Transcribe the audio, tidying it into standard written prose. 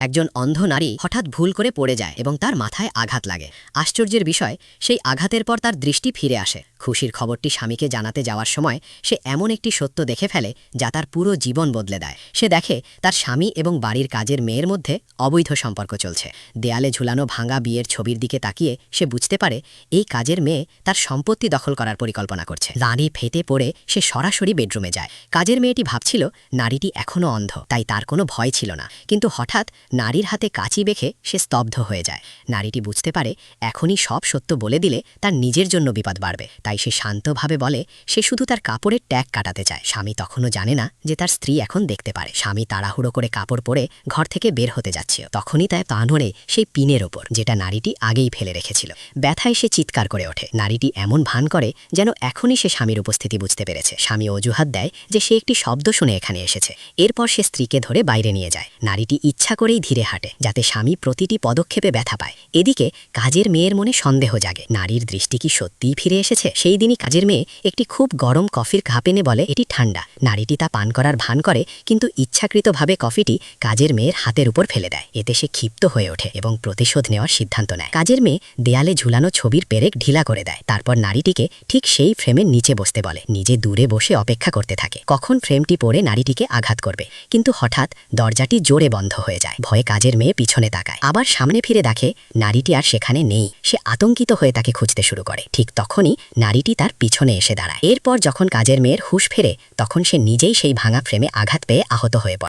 একজন অন্ধ নারী হঠাৎ ভুল করে পড়ে যায় এবং তার মাথায় আঘাত লাগে। আশ্চর্যের বিষয়, সেই আঘাতের পর তার দৃষ্টি ফিরে আসে। খুশির খবরটি স্বামীকে জানাতে যাওয়ার সময় সে এমন একটি সত্য দেখে ফেলে যা তার পুরো জীবন বদলে দেয়। সে দেখে তার স্বামী এবং বাড়ির কাজের মেয়ের মধ্যে অবৈধ সম্পর্ক চলছে। দেয়ালে ঝুলানো ভাঙা বিয়ের ছবির দিকে তাকিয়ে সে বুঝতে পারে এই কাজের মেয়ে তার সম্পত্তি দখল করার পরিকল্পনা করছে। রানী ফেটে পড়ে সে সরাসরি বেডরুমে যায়। কাজের মেয়েটি ভাবছিল নারীটি এখনও অন্ধ, তাই তার কোনো ভয় ছিল না। কিন্তু হঠাৎ নারীর হাতে কাঁচি বেঁধে সে স্তব্ধ হয়ে যায়। নারীটি বুঝতে পারে এখনই সব সত্য বলে দিলে তার নিজের জন্য বিপদ বাড়বে, তাই সে শান্তভাবে বলে সে শুধু তার কাপড়ের ট্যাগ কাটাতে চায়। স্বামী তখনও জানে না যে তার স্ত্রী এখন দেখতে পারে। স্বামী তাড়াহুড়ো করে কাপড় পরে ঘর থেকে বের হতে যাচ্ছে, তখনই তার পা নড়ে সেই পিনের ওপর, যেটা নারীটি আগেই ফেলে রেখেছিল। ব্যথায় সে চিৎকার করে ওঠে। নারীটি এমন ভান করে যেন এখনই সে স্বামীর উপস্থিতি বুঝতে পেরেছে। স্বামী অজুহাত দেয় যে সে একটি শব্দ শুনে এখানে এসেছে। এরপর সে স্ত্রীকে ধরে বাইরে নিয়ে যায়। নারীটি ইচ্ছা করেই ধীরে হাঁটে যাতে স্বামী প্রতিটি পদক্ষেপে ব্যথা পায়। এদিকে কাজের মেয়ের মনে সন্দেহ জাগে, নারীর দৃষ্টি কি সত্যিই ফিরে এসেছে? সেই দিনই কাজের মেয়ে একটি খুব গরম কফির কাপ এনে বলে এটি ঠান্ডা। নারীটি তা পান করার ভান করে, কিন্তু ইচ্ছাকৃতভাবে কফিটি কাজের মেয়ের হাতের উপর ফেলে দেয়। এতে সে ক্ষিপ্ত হয়ে ওঠে এবং প্রতিশোধ নেওয়ার সিদ্ধান্ত নেয়। কাজের মেয়ে দেয়ালে ঝুলানো ছবির পেরেক ঢিলা করে দেয়। তারপর নারীটিকে ঠিক সেই ফ্রেমের নিচে বসতে বলে। নিজে দূরে বসে অপেক্ষা করতে থাকে কখন ফ্রেমটি পড়ে নারীটিকে আঘাত করবে। কিন্তু হঠাৎ দরজাটি জোরে বন্ধ হয়ে যায়। ভয়ে কাজের মেয়ে পিছনে তাকায়, আবার সামনে ফিরে দেখে নারীটি আর সেখানে নেই। সে আতঙ্কিত হয়ে তাকে খুঁজতে শুরু করে। ঠিক তখনই নারীটি তার পিছনে এসে দাঁড়ায়। এরপর যখন কাজের মেয়ের হুঁশ ফেরে, তখন সে নিজেই সেই ভাঙা ফ্রেমে আঘাত পেয়ে আহত হয়ে পড়ে।